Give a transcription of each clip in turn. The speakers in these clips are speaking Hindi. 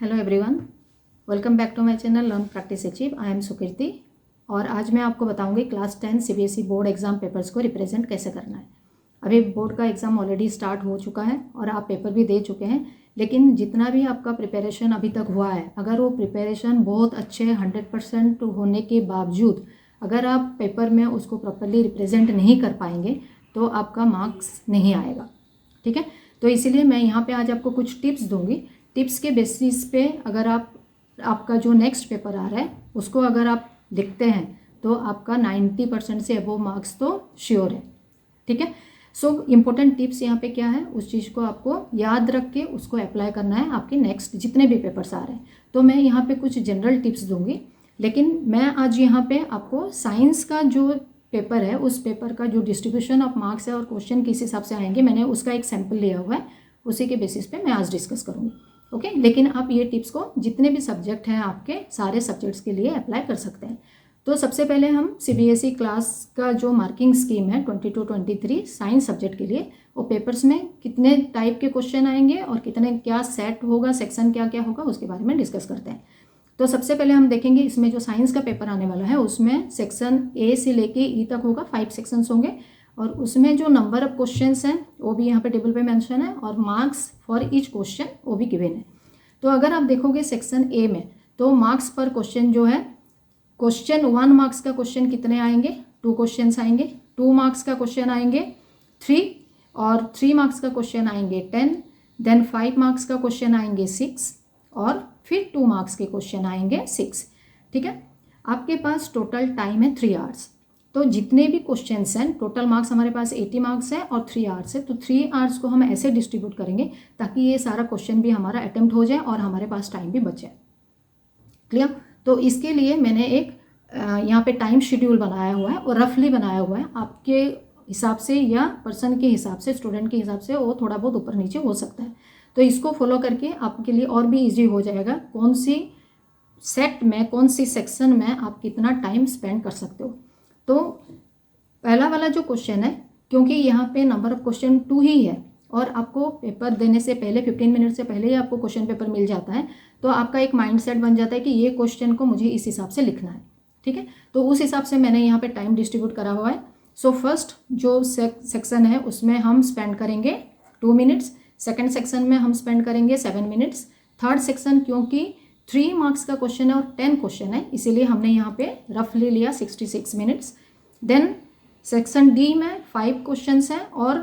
Hello everyone, welcome back to my channel learn practice achieve. I am Sukirti और आज मैं आपको बताऊंगी class 10 CBSE board exam papers को रिप्रेजेंट कैसे करना है। अभी बोर्ड का एग्ज़ाम ऑलरेडी स्टार्ट हो चुका है और आप पेपर भी दे चुके हैं, लेकिन जितना भी आपका प्रिपरेशन अभी तक हुआ है, अगर वो प्रिपरेशन बहुत अच्छे 100% होने के बावजूद अगर आप पेपर में उसको प्रॉपरली रिप्रेजेंट नहीं कर पाएंगे तो आपका मार्क्स नहीं आएगा। ठीक है, तो इसीलिए मैं यहाँ पे आज आपको कुछ टिप्स दूंगी। टिप्स के बेसिस पे अगर आपका जो नेक्स्ट पेपर आ रहा है उसको अगर आप लिखते हैं तो आपका 90% से अबोव मार्क्स तो श्योर है। ठीक है, सो इम्पोर्टेंट टिप्स यहाँ पे क्या है, उस चीज़ को आपको याद रख के उसको अप्लाई करना है आपके नेक्स्ट जितने भी पेपर्स आ रहे हैं। तो मैं यहाँ पे कुछ जनरल टिप्स दूंगी, लेकिन मैं आज यहाँ पे आपको साइंस का जो पेपर है उस पेपर का जो डिस्ट्रीब्यूशन ऑफ मार्क्स है और क्वेश्चन किस हिसाब से आएंगे, मैंने उसका एक सैम्पल लिया हुआ है, उसी के बेसिस पे मैं आज डिस्कस करूँगी। ओके, लेकिन आप ये टिप्स को जितने भी सब्जेक्ट हैं आपके सारे सब्जेक्ट्स के लिए अप्लाई कर सकते हैं। तो सबसे पहले हम सीबीएसई क्लास का जो मार्किंग स्कीम है 22-23 साइंस सब्जेक्ट के लिए, वो पेपर्स में कितने टाइप के क्वेश्चन आएंगे और कितने क्या सेट होगा, सेक्शन क्या क्या होगा, उसके बारे में डिस्कस करते हैं। तो सबसे पहले हम देखेंगे इसमें जो साइंस का पेपर आने वाला है उसमें सेक्शन ए से लेके ई तक होगा, 5 सेक्शंस होंगे और उसमें जो नंबर ऑफ क्वेश्चंस हैं वो भी यहाँ पे टेबल पे मेंशन है और मार्क्स फॉर ईच क्वेश्चन वो भी गिवन है। तो अगर आप देखोगे सेक्शन ए में तो मार्क्स पर क्वेश्चन जो है, क्वेश्चन 1 मार्क्स का क्वेश्चन कितने आएंगे, 2 क्वेश्चन आएंगे, 2 मार्क्स का क्वेश्चन आएंगे 3 और 3 मार्क्स का क्वेश्चन आएंगे 10, देन 5 मार्क्स का क्वेश्चन आएंगे 6 और फिर 2 मार्क्स के क्वेश्चन आएंगे 6। ठीक है, आपके पास टोटल टाइम है 3 आवर्स। तो जितने भी क्वेश्चंस हैं, टोटल मार्क्स हमारे पास 80 मार्क्स है और 3 आवर्स है, तो 3 आवर्स को हम ऐसे डिस्ट्रीब्यूट करेंगे ताकि ये सारा क्वेश्चन भी हमारा अटेम्प्ट हो जाए और हमारे पास टाइम भी बच जाए। क्लियर? तो इसके लिए मैंने एक यहाँ पे टाइम शेड्यूल बनाया हुआ है और रफली बनाया हुआ है, आपके हिसाब से या पर्सन के हिसाब से, स्टूडेंट के हिसाब से वो थोड़ा बहुत ऊपर नीचे हो सकता है। तो इसको फॉलो करके आपके लिए और भी ईजी हो जाएगा कौन सी सेट में, कौन सी सेक्शन में आप कितना टाइम स्पेंड कर सकते हो। तो पहला वाला जो क्वेश्चन है, क्योंकि यहाँ पे नंबर ऑफ क्वेश्चन 2 ही है और आपको पेपर देने से पहले 15 मिनट से पहले ही आपको क्वेश्चन पेपर मिल जाता है, तो आपका एक माइंडसेट बन जाता है कि ये क्वेश्चन को मुझे इस हिसाब से लिखना है। ठीक है, तो उस हिसाब से मैंने यहाँ पे टाइम डिस्ट्रीब्यूट करा हुआ है। सो फर्स्ट जो सेक्शन है उसमें हम स्पेंड करेंगे 2 मिनट्स, सेकेंड सेक्शन में हम स्पेंड करेंगे 7 मिनट्स, थर्ड सेक्शन क्योंकि 3 मार्क्स का क्वेश्चन है और 10 क्वेश्चन है इसीलिए हमने यहाँ पे रफली लिया 66 मिनट्स। देन सेक्शन डी में 5 क्वेश्चन हैं और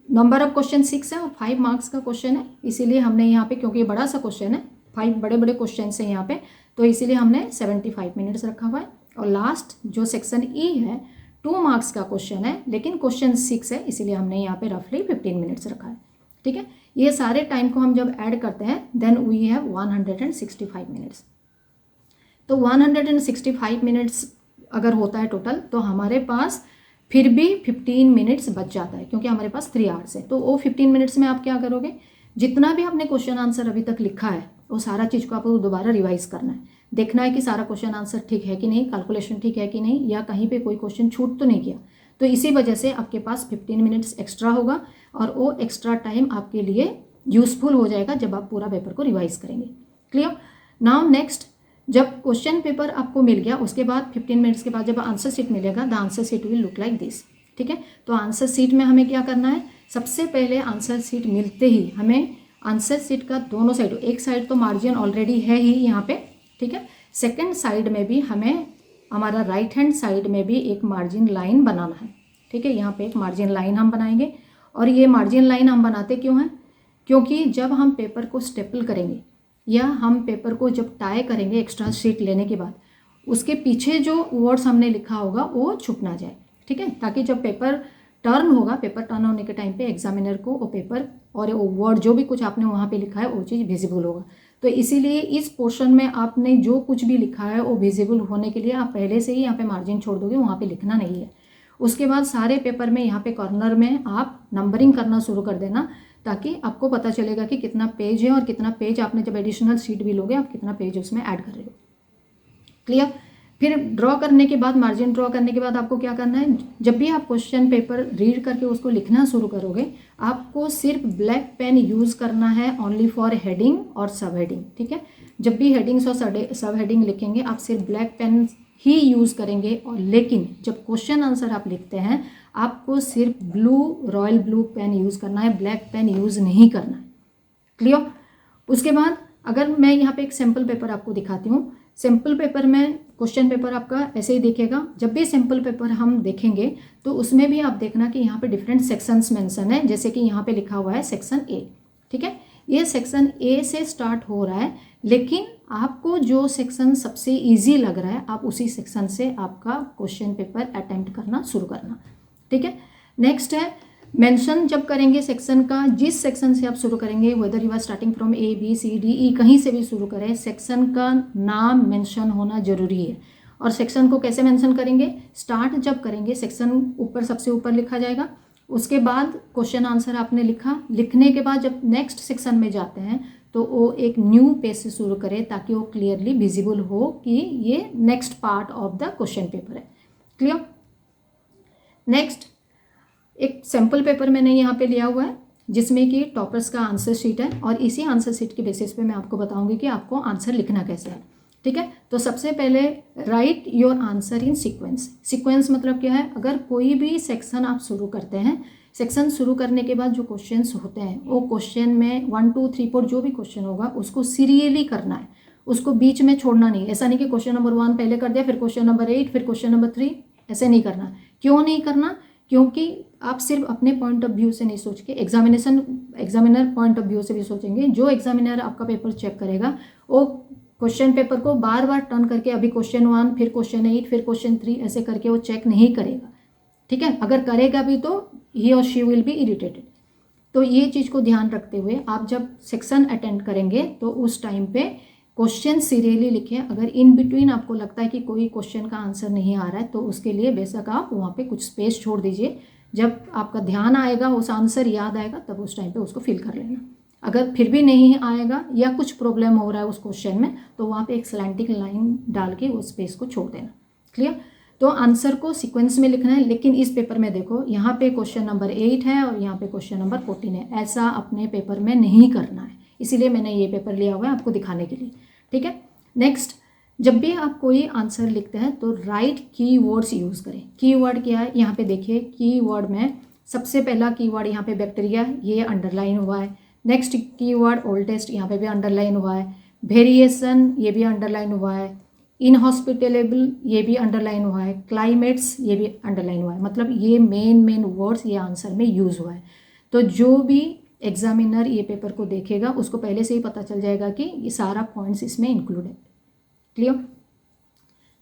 नंबर ऑफ क्वेश्चन 6 है और 5 मार्क्स का क्वेश्चन है, इसीलिए हमने यहाँ पे, क्योंकि ये बड़ा सा क्वेश्चन है, 5 बड़े बड़े क्वेश्चन हैं यहाँ पे, तो इसीलिए हमने 75 मिनट्स रखा हुआ है। और लास्ट जो सेक्शन ई है 2 मार्क्स का क्वेश्चन है लेकिन क्वेश्चन 6 है, इसीलिए हमने यहाँ पे रफली 15 मिनट्स रखा है। ठीक है, ये सारे टाइम को हम जब ऐड करते हैं देन वी हैव 165 मिनट्स। तो 165 मिनट्स अगर होता है टोटल, तो हमारे पास फिर भी 15 मिनट्स बच जाता है क्योंकि हमारे पास 3 आवर्स है। तो वो 15 मिनट्स में आप क्या करोगे, जितना भी आपने क्वेश्चन आंसर अभी तक लिखा है वो सारा चीज़ को आपको दोबारा रिवाइज करना है, देखना है कि सारा क्वेश्चन आंसर ठीक है कि नहीं, कैलकुलेशन ठीक है कि नहीं, या कहीं पे कोई क्वेश्चन छूट तो नहीं किया। तो इसी वजह से आपके पास 15 मिनट्स एक्स्ट्रा होगा और वो एक्स्ट्रा टाइम आपके लिए यूजफुल हो जाएगा जब आप पूरा पेपर को रिवाइज करेंगे। क्लियर? नाउ नेक्स्ट, जब क्वेश्चन पेपर आपको मिल गया उसके बाद 15 मिनट्स के बाद जब आंसर शीट मिलेगा, the answer sheet will look like this. ठीक है, तो आंसर शीट में हमें क्या करना है, सबसे पहले आंसर शीट मिलते ही हमें आंसर शीट का दोनों साइड, एक साइड तो मार्जिन ऑलरेडी है ही यहाँ पे, ठीक है, सेकेंड साइड में भी हमें, हमारा राइट हैंड साइड में भी एक मार्जिन लाइन बनाना है। ठीक है, यहाँ पे एक मार्जिन लाइन हम बनाएंगे और ये मार्जिन लाइन हम बनाते क्यों हैं, क्योंकि जब हम पेपर को स्टेपल करेंगे या हम पेपर को जब टाई करेंगे एक्स्ट्रा शीट लेने के बाद, उसके पीछे जो वर्ड्स हमने लिखा होगा वो छुप ना जाए। ठीक है, ताकि जब पेपर टर्न होगा, पेपर टर्न होने के टाइम पे एग्जामिनर को वो पेपर और वो वर्ड जो भी कुछ आपने वहाँ पे लिखा है वो चीज़ विजिबल होगा। तो इसीलिए इस पोर्शन में आपने जो कुछ भी लिखा है वो विजिबल होने के लिए आप पहले से ही यहाँ पे मार्जिन छोड़ दोगे, वहाँ पे लिखना नहीं है। उसके बाद सारे पेपर में यहाँ पे कॉर्नर में आप नंबरिंग करना शुरू कर देना ताकि आपको पता चलेगा कि कितना पेज है और कितना पेज आपने जब एडिशनल शीट भी लोगे आप कितना पेज उसमें ऐड कर रहे हो। क्लियर? फिर ड्रॉ करने के बाद, मार्जिन ड्रॉ करने के बाद आपको क्या करना है, जब भी आप क्वेश्चन पेपर रीड करके उसको लिखना शुरू करोगे, आपको सिर्फ ब्लैक पेन यूज़ करना है ओनली फॉर हेडिंग और सब हेडिंग, ठीक है। जब भी हेडिंग्स और सब हेडिंग लिखेंगे आप सिर्फ ब्लैक पेन ही यूज़ करेंगे, और लेकिन जब क्वेश्चन आंसर आप लिखते हैं आपको सिर्फ रॉयल ब्लू पेन यूज़ करना है, ब्लैक पेन यूज़ नहीं करना है। क्लियर। उसके बाद अगर मैं यहाँ पे एक सैम्पल पेपर आपको दिखाती हूँ, सैम्पल पेपर में क्वेश्चन पेपर आपका ऐसे ही दिखेगा। जब भी सैम्पल पेपर हम देखेंगे तो उसमें भी आप देखना कि यहाँ पे डिफरेंट सेक्शंस मेंशन है, जैसे कि यहाँ पे लिखा हुआ है सेक्शन ए, ठीक है। ये सेक्शन ए से स्टार्ट हो रहा है, लेकिन आपको जो सेक्शन सबसे इजी लग रहा है आप उसी सेक्शन से आपका क्वेश्चन पेपर अटेम्प्ट करना शुरू करना, ठीक है। नेक्स्ट है मेंशन जब करेंगे सेक्शन का, जिस सेक्शन से आप शुरू करेंगे, whether you are starting from A B C D E, कहीं से भी शुरू करें, सेक्शन का नाम मेंशन होना जरूरी है। और सेक्शन को कैसे मेंशन करेंगे, स्टार्ट जब करेंगे सेक्शन ऊपर सबसे ऊपर लिखा जाएगा, उसके बाद क्वेश्चन आंसर आपने लिखा, लिखने के बाद जब नेक्स्ट सेक्शन में जाते हैं तो वो एक न्यू पेज से शुरू करें ताकि वो क्लियरली विजिबल हो कि ये next part of the question paper है। क्लियर। नेक्स्ट एक सैम्पल पेपर मैंने यहाँ पे लिया हुआ है जिसमें कि टॉपर्स का आंसर शीट है, और इसी आंसर शीट के बेसिस पे मैं आपको बताऊंगी कि आपको आंसर लिखना कैसे है, ठीक है। तो सबसे पहले right your answer in sequence. Sequence मतलब क्या है, अगर कोई भी सेक्शन आप शुरू करते हैं, सेक्शन शुरू करने के बाद जो क्वेश्चंस होते हैं वो क्वेश्चन में 1 2 3 4 जो भी क्वेश्चन होगा उसको सीरियली करना है, उसको बीच में छोड़ना नहीं। ऐसा नहीं कि क्वेश्चन नंबर 1 पहले कर दिया फिर क्वेश्चन नंबर 8 फिर क्वेश्चन नंबर 3, ऐसे नहीं करना। क्यों नहीं करना, क्योंकि आप सिर्फ अपने पॉइंट ऑफ व्यू से नहीं सोच के एग्जामिनर पॉइंट ऑफ व्यू से भी सोचेंगे। जो एग्जामिनर आपका पेपर चेक करेगा वो क्वेश्चन पेपर को बार बार टर्न करके अभी क्वेश्चन 1 फिर क्वेश्चन 8 फिर क्वेश्चन 3 ऐसे करके वो चेक नहीं करेगा, ठीक है। अगर करेगा भी तो ही और शी विल बी इरिटेटेड। तो ये चीज़ को ध्यान रखते हुए आप जब सेक्शन अटेंड करेंगे तो उस टाइम पे क्वेश्चन सीरियली लिखें। अगर इन बिटवीन आपको लगता है कि कोई क्वेश्चन का आंसर नहीं आ रहा है तो उसके लिए बेशक आप वहाँ पे कुछ स्पेस छोड़ दीजिए, जब आपका ध्यान आएगा उस आंसर याद आएगा तब उस टाइम पे उसको फिल कर लेना। अगर फिर भी नहीं आएगा या कुछ प्रॉब्लम हो रहा है उस क्वेश्चन में तो वहाँ पे एक स्लैंटिंग लाइन डाल के उस स्पेस को छोड़ देना। क्लियर। तो आंसर को सीक्वेंस में लिखना है, लेकिन इस पेपर में देखो यहाँ पे क्वेश्चन नंबर 8 है और यहाँ पे क्वेश्चन नंबर 14 है, ऐसा अपने पेपर में नहीं करना है, इसीलिए मैंने ये पेपर लिया हुआ है आपको दिखाने के लिए, ठीक है। नेक्स्ट, जब भी आप कोई आंसर लिखते हैं तो राइट कीवर्ड्स यूज़ करें। कीवर्ड क्या है, यहाँ पे देखिए कीवर्ड में सबसे पहला कीवर्ड यहाँ पे बैक्टीरिया, ये अंडरलाइन हुआ है। नेक्स्ट कीवर्ड ओल्डेस्ट, यहाँ पे भी अंडरलाइन हुआ है। वेरिएशन, ये भी अंडरलाइन हुआ है। इनहॉस्पिटेलेबल, ये भी अंडरलाइन हुआ है। क्लाइमेट्स, ये भी अंडरलाइन हुआ है। मतलब ये मेन वर्ड्स ये आंसर में यूज़ हुआ है। तो जो भी एग्जामिनर ये पेपर को देखेगा उसको पहले से ही पता चल जाएगा कि ये सारा पॉइंट्स इसमें इंक्लूड है। क्लियर।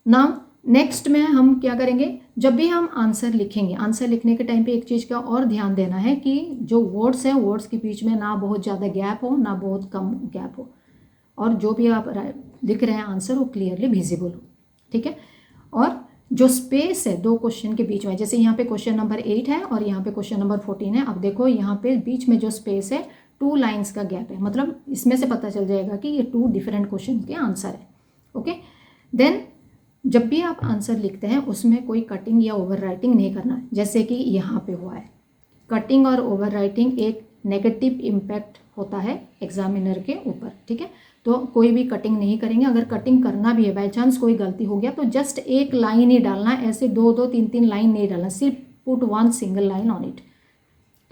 नाउ नेक्स्ट में हम क्या करेंगे, जब भी हम आंसर लिखेंगे, आंसर लिखने के टाइम पे एक चीज़ का और ध्यान देना है कि जो वर्ड्स हैं वर्ड्स के बीच में ना बहुत ज़्यादा गैप हो ना बहुत कम गैप हो, और जो भी आप लिख रहे हैं आंसर वो क्लियरली विजिबल हो, ठीक है। और जो स्पेस है दो क्वेश्चन के बीच में, जैसे यहाँ पे क्वेश्चन नंबर 8 है और यहाँ पे क्वेश्चन नंबर 14 है, अब देखो यहाँ पे बीच में जो स्पेस है 2 लाइन्स का गैप है, मतलब इसमें से पता चल जाएगा कि ये 2 डिफरेंट क्वेश्चन के आंसर है। ओके। देन जब भी आप आंसर लिखते हैं उसमें कोई कटिंग या ओवर राइटिंग नहीं करना है, जैसे कि यहाँ पे हुआ है। कटिंग और ओवर राइटिंग एक नेगेटिव इम्पैक्ट होता है एग्जामिनर के ऊपर, ठीक है। तो कोई भी कटिंग नहीं करेंगे। अगर कटिंग करना भी है, बाई चांस कोई गलती हो गया तो जस्ट एक लाइन ही डालना है, ऐसे 2 3 लाइन नहीं डालना, सिर्फ put 1 single line on it.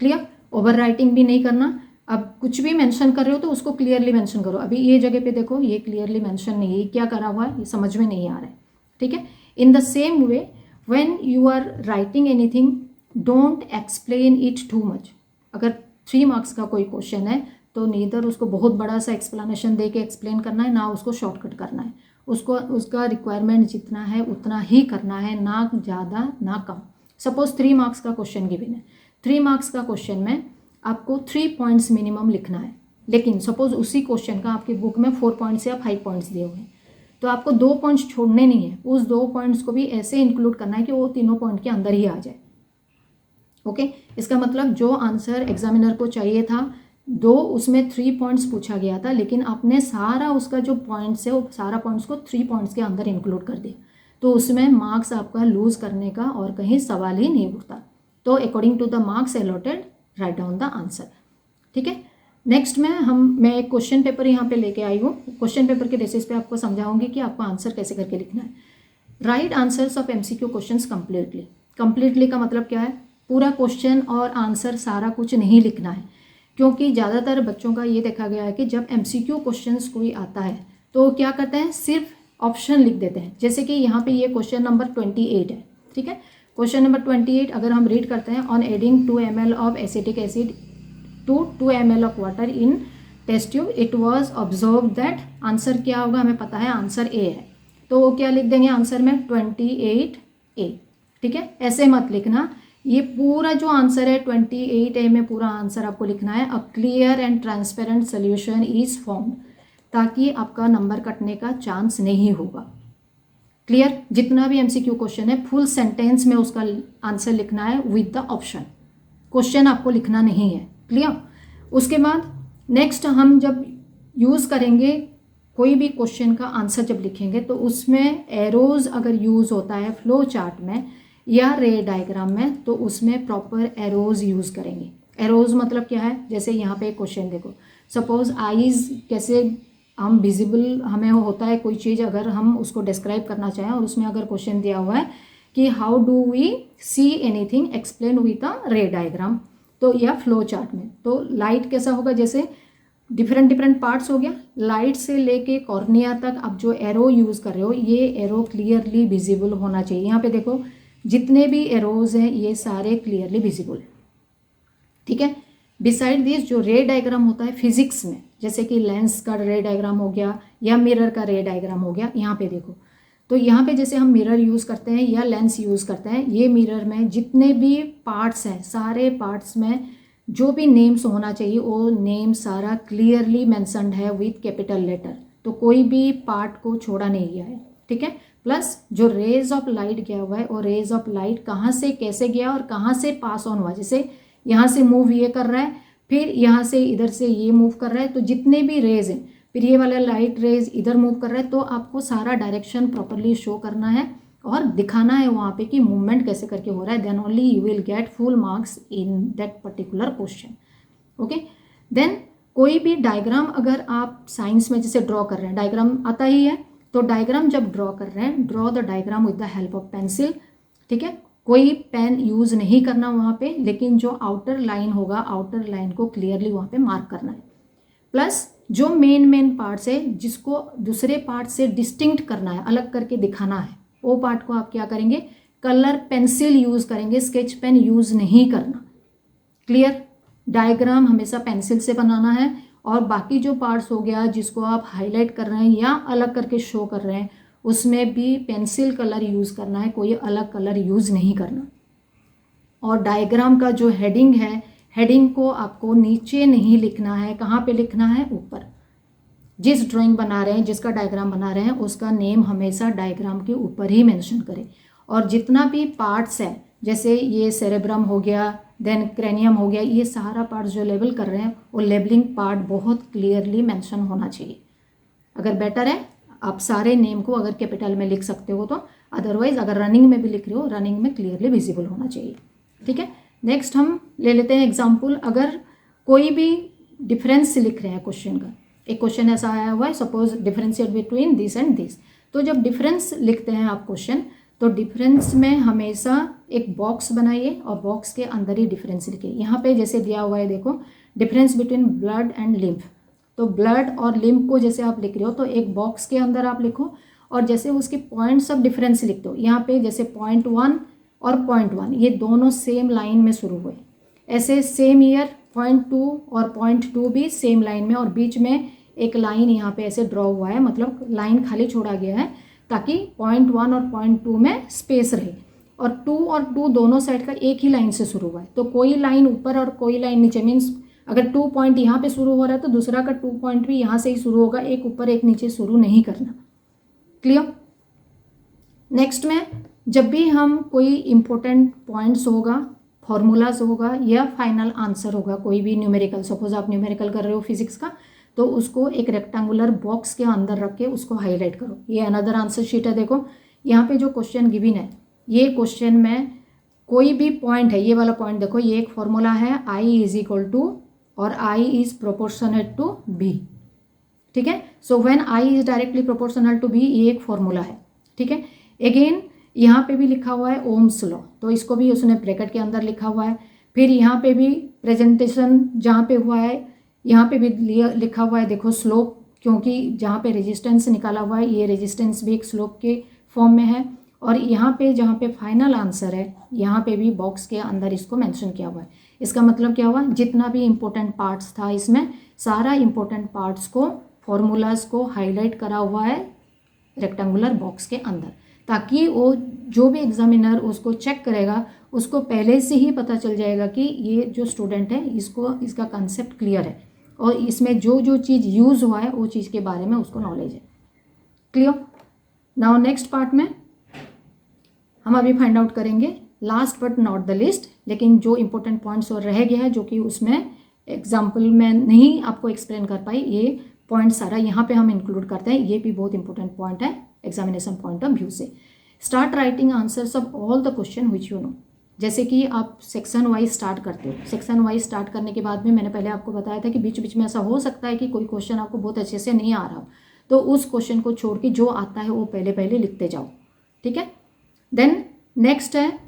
Clear. Over writing भी नहीं करना। अब कुछ भी मेंशन कर रहे हो तो उसको क्लियरली मेंशन करो। अभी ये जगह पे देखो ये क्लियरली मेंशन नहीं है, क्या करा हुआ है ये समझ में नहीं आ रहा है, ठीक है। In the same way when you are writing anything don't explain it too much. अगर 3 मार्क्स का कोई क्वेश्चन है तो नीदर उसको बहुत बड़ा सा एक्सप्लेनेशन दे के एक्सप्लेन करना है, ना उसको शॉर्टकट करना है। उसको उसका रिक्वायरमेंट जितना है उतना ही करना है, ना ज़्यादा ना कम। सपोज 3 मार्क्स का क्वेश्चन गिवन है, 3 मार्क्स का क्वेश्चन में आपको 3 पॉइंट्स मिनिमम लिखना है, लेकिन सपोज उसी क्वेश्चन का आपकी बुक में 4 पॉइंट्स या 5 पॉइंट्स दिए हुए हैं, तो आपको 2 पॉइंट्स छोड़ने नहीं है, उस 2 पॉइंट्स को भी ऐसे इंक्लूड करना है कि वो तीनों पॉइंट के अंदर ही आ जाए। ओके। इसका मतलब जो आंसर एग्जामिनर को चाहिए था, उसमें 3 पॉइंट्स पूछा गया था, लेकिन आपने सारा उसका जो पॉइंट्स है वो सारा पॉइंट्स को 3 पॉइंट्स के अंदर इंक्लूड कर दिया। तो उसमें मार्क्स आपका लूज़ करने का और कहीं सवाल ही नहीं उठता। तो according to the marks allotted write down the answer. ठीक है, नेक्स्ट मैं एक क्वेश्चन पेपर यहाँ पे लेके आई हूँ। क्वेश्चन पेपर के बेसिस पे आपको समझाऊंगी कि आपको आंसर कैसे करके लिखना है। Right answers of MCQ questions completely. Completely का मतलब क्या है? पूरा क्वेश्चन और आंसर सारा कुछ नहीं लिखना है, क्योंकि ज़्यादातर बच्चों का ये देखा गया है कि जब MCQ क्वेश्चंस कोई आता है तो क्या करते हैं, सिर्फ ऑप्शन लिख देते हैं। जैसे कि यहाँ पे ये क्वेश्चन नंबर 28 है। ठीक है, क्वेश्चन नंबर 28 अगर हम रीड करते हैं, on adding 2 ml of acetic acid to 2 ml of water in test tube it was observe that, answer क्या होगा हमें पता है, आंसर ए है। तो वो क्या लिख देंगे आंसर में, 28A। ठीक है, ऐसे मत लिखना, ये पूरा जो आंसर है 28A में पूरा आंसर आपको लिखना है। A clear and transparent solution is formed, ताकि आपका नंबर कटने का चांस नहीं होगा। क्लियर? जितना भी MCQ क्वेश्चन है फुल सेंटेंस में उसका आंसर लिखना है विद द ऑप्शन, क्वेश्चन आपको लिखना नहीं है। क्लियर? उसके बाद नेक्स्ट हम जब यूज़ करेंगे कोई भी क्वेश्चन का आंसर जब लिखेंगे तो उसमें एरोज अगर यूज़ होता है फ्लो चार्ट में या रे डायग्राम में, तो उसमें प्रॉपर एरोज यूज़ करेंगे। एरोज मतलब क्या है, जैसे यहाँ पे एक क्वेश्चन देखो, सपोज आईज कैसे हम विजिबल हमें होता है कोई चीज़, अगर हम उसको डिस्क्राइब करना चाहें और उसमें अगर क्वेश्चन दिया हुआ है कि how do we see anything explain with a ray diagram, तो या फ्लो चार्ट में, तो लाइट कैसा होगा, जैसे डिफरेंट पार्ट्स हो गया, लाइट से लेके कॉर्निया तक आप जो एरो यूज़ कर रहे हो ये एरो क्लियरली विजिबल होना चाहिए। यहाँ पे देखो जितने भी एरोज हैं ये सारे क्लियरली विजिबल। ठीक है, बिसाइड दिस जो रे डायग्राम होता है फिजिक्स में, जैसे कि लेंस का रे डायग्राम हो गया या मिरर का रे डायग्राम हो गया, यहाँ पे देखो, तो यहाँ पे जैसे हम मिरर यूज़ करते हैं या लेंस यूज़ करते हैं, ये मिरर में जितने भी पार्ट्स हैं सारे पार्ट्स में जो भी नेम्स होना चाहिए वो नेम सारा क्लियरली मेंशन्ड है विथ कैपिटल लेटर, तो कोई भी पार्ट को छोड़ा नहीं गया है। ठीक है, प्लस जो रेज ऑफ लाइट गया हुआ है और रेज ऑफ लाइट कहाँ से कैसे गया और कहाँ से पास ऑन हुआ, जैसे यहाँ से मूव ये कर रहा है, फिर यहाँ से इधर से ये मूव कर रहा है, तो जितने भी रेज हैं, फिर ये वाला लाइट रेज इधर मूव कर रहा है, तो आपको सारा डायरेक्शन प्रॉपरली शो करना है और दिखाना है वहाँ पे कि मूवमेंट कैसे करके हो रहा है, then only you will get full marks in that particular question. Okay, then कोई भी डायग्राम अगर आप साइंस में जैसे ड्रॉ कर रहे हैं, डायग्राम आता ही है, तो डायग्राम जब ड्रॉ कर रहे हैं, draw the diagram with the help of pencil. ठीक है, कोई पेन यूज़ नहीं करना वहाँ पे, लेकिन जो आउटर लाइन होगा आउटर लाइन को क्लियरली वहाँ पे मार्क करना है। प्लस जो मेन पार्ट्स है जिसको दूसरे पार्ट से डिस्टिंक्ट करना है, अलग करके दिखाना है, वो पार्ट को आप क्या करेंगे, कलर पेंसिल यूज़ करेंगे, स्केच पेन यूज़ नहीं करना। क्लियर? डायग्राम हमेशा पेंसिल से बनाना है और बाकी जो पार्ट्स हो गया जिसको आप हाईलाइट कर रहे हैं या अलग करके शो कर रहे हैं उसमें भी पेंसिल कलर यूज़ करना है, कोई अलग कलर यूज़ नहीं करना। और डायग्राम का जो हेडिंग है, हेडिंग को आपको नीचे नहीं लिखना है, कहाँ पे लिखना है, ऊपर। जिस ड्राइंग बना रहे हैं, जिसका डायग्राम बना रहे हैं, उसका नेम हमेशा डायग्राम के ऊपर ही मेंशन करें। और जितना भी पार्ट्स है, जैसे ये सेरेब्रम हो गया, देन क्रेनियम हो गया, ये सारा पार्ट्स जो लेबल कर रहे हैं वो लेबलिंग पार्ट बहुत क्लियरली मेंशन होना चाहिए। अगर बेटर है आप सारे नेम को अगर कैपिटल में लिख सकते हो तो, अदरवाइज अगर रनिंग में भी लिख रहे हो, रनिंग में क्लियरली विजिबल होना चाहिए। ठीक है, नेक्स्ट हम ले लेते हैं एग्जाम्पल। अगर कोई भी डिफरेंस लिख रहे हैं क्वेश्चन का, एक क्वेश्चन ऐसा आया हुआ है, suppose differentiate between this and this, तो जब डिफरेंस लिखते हैं आप क्वेश्चन, तो डिफरेंस में हमेशा एक बॉक्स बनाइए और बॉक्स के अंदर ही डिफरेंस लिखिए। यहाँ पे जैसे दिया हुआ है देखो, difference between blood and lymph, तो ब्लड और लिम्फ को जैसे आप लिख रहे हो तो एक बॉक्स के अंदर आप लिखो और जैसे उसके पॉइंट्स ऑफ डिफरेंस लिखते हो, यहाँ पे जैसे 0.1 और 0.1 ये दोनों सेम लाइन में शुरू हुए, ऐसे सेम ईयर 0.2 और 0.2 भी सेम लाइन में, और बीच में एक लाइन यहाँ पे ऐसे ड्रॉ हुआ है, मतलब लाइन खाली छोड़ा गया है ताकि 0.1 और 0.2 में स्पेस रहे, और 2 और 2 दोनों साइड का एक ही लाइन से शुरू हुआ है, तो कोई लाइन ऊपर और कोई लाइन नीचे, मीन्स अगर 2 पॉइंट यहाँ पे शुरू हो रहा है तो दूसरा का 2 पॉइंट भी यहाँ से ही शुरू होगा, एक ऊपर एक नीचे शुरू नहीं करना। क्लियर? नेक्स्ट में जब भी हम कोई इम्पोर्टेंट पॉइंट्स होगा, फॉर्मूलाज होगा या फाइनल आंसर होगा, कोई भी न्यूमेरिकल, सपोज आप न्यूमेरिकल कर रहे हो फिजिक्स का, तो उसको एक रेक्टेंगुलर बॉक्स के अंदर रख के उसको हाईलाइट करो। ये अनदर आंसर शीट है, देखो यहाँ पे जो क्वेश्चन गिवन है, ये क्वेश्चन में कोई भी पॉइंट है, ये वाला पॉइंट देखो, ये एक फॉर्मूला है आई इज इक्वल टू और I is proportionate to B, ठीक है। So when I is directly proportional to B, ये एक फॉर्मूला है, ठीक है। अगेन यहाँ पे भी लिखा हुआ है ओम्स लॉ, तो इसको भी उसने ब्रैकेट के अंदर लिखा हुआ है। फिर यहाँ पे भी प्रेजेंटेशन जहाँ पे हुआ है, यहाँ पे भी लिखा हुआ है, देखो स्लोप, क्योंकि जहाँ पे रेजिस्टेंस निकाला हुआ है, ये रेजिस्टेंस भी एक स्लोप के फॉर्म में है। और यहाँ पे जहाँ पे फाइनल आंसर है, यहाँ पे भी बॉक्स के अंदर इसको मेंशन किया हुआ है। इसका मतलब क्या हुआ, जितना भी इम्पोर्टेंट पार्ट्स था इसमें, सारा इम्पोर्टेंट पार्ट्स को, फॉर्मूलाज को हाईलाइट करा हुआ है रेक्टेंगुलर बॉक्स के अंदर, ताकि वो जो भी एग्जामिनर उसको चेक करेगा उसको पहले से ही पता चल जाएगा कि ये जो स्टूडेंट है इसको इसका कंसेप्ट क्लियर है और इसमें जो जो चीज़ यूज़ हुआ है वो चीज़ के बारे में उसको नॉलेज है। क्लियर। नाउ नेक्स्ट पार्ट में हम अभी फाइंड आउट करेंगे, last but not the list, लेकिन जो इंपॉर्टेंट पॉइंट्स और रह गया है जो कि उसमें एग्जाम्पल में नहीं आपको एक्सप्लेन कर पाई, ये पॉइंट सारा यहाँ पे हम इंक्लूड करते हैं। ये भी बहुत इंपॉर्टेंट पॉइंट है एग्जामिनेशन पॉइंट ऑफ व्यू से। Start writing answers of all the question which you know. जैसे कि आप सेक्शन वाइज स्टार्ट करते हो, सेक्शन वाइज स्टार्ट करने के बाद में मैंने पहले आपको बताया था कि बीच बीच में ऐसा हो सकता है कि कोई क्वेश्चन आपको बहुत अच्छे से नहीं आ रहा हो, तो उस क्वेश्चन को छोड़ के जो आता है वो पहले पहले लिखते जाओ, ठीक है। देन नेक्स्ट है,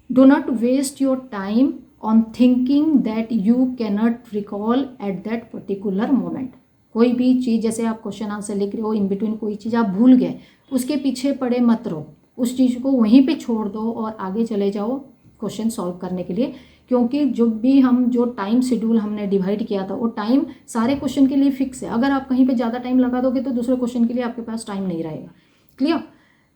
do not waste your time on thinking that you cannot recall at that particular moment. कोई भी चीज़, जैसे आप क्वेश्चन आंसर लिख रहे हो, इन बिटवीन कोई चीज़ आप भूल गए, उसके पीछे पड़े मत रहो, उस चीज़ को वहीं पे छोड़ दो और आगे चले जाओ क्वेश्चन सॉल्व करने के लिए। क्योंकि जो टाइम शेड्यूल हमने डिवाइड किया था, वो टाइम सारे क्वेश्चन के लिए फिक्स है। अगर आप कहीं पे ज़्यादा टाइम लगा दोगे तो दूसरे क्वेश्चन के लिए आपके पास टाइम नहीं रहेगा। Clear.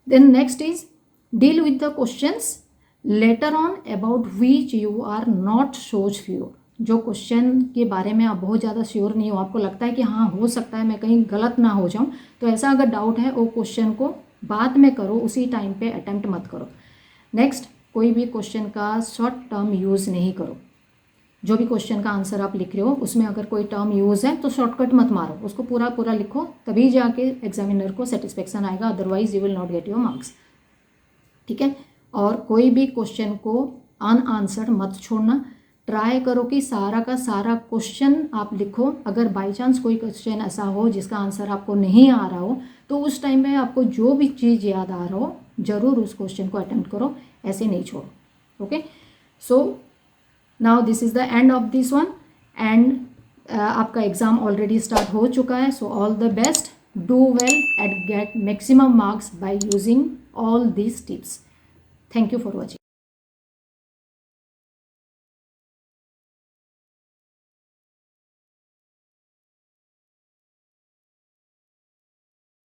Then next is deal with the questions later on about which you are not so sure. जो क्वेश्चन के बारे में आप बहुत ज़्यादा श्योर नहीं हो, आपको लगता है कि हाँ हो सकता है मैं कहीं गलत ना हो जाऊँ, तो ऐसा अगर डाउट है वो क्वेश्चन को बाद में करो, उसी टाइम पे अटेम्प्ट मत करो। नेक्स्ट, कोई भी क्वेश्चन का शॉर्ट टर्म यूज़ नहीं करो। जो भी क्वेश्चन का आंसर आप लिख रहे हो उसमें अगर कोई टर्म यूज़ है तो शॉर्टकट मत मारो, उसको पूरा पूरा लिखो, तभी जाके एग्जामिनर को सेटिस्फेक्शन आएगा, otherwise you will not get your marks, ठीक है। और कोई भी क्वेश्चन को अनआंसर्ड मत छोड़ना, ट्राई करो कि सारा का सारा क्वेश्चन आप लिखो। अगर बाई चांस कोई क्वेश्चन ऐसा हो जिसका आंसर आपको नहीं आ रहा हो, तो उस टाइम में आपको जो भी चीज़ याद आ रहा हो ज़रूर उस क्वेश्चन को अटेम्प्ट करो, ऐसे नहीं छोड़ो। Okay, so now this is the end of this one and आपका एग्ज़ाम ऑलरेडी स्टार्ट हो चुका है। So all the best, do well and get maximum marks by using all these tips. Thank you for watching.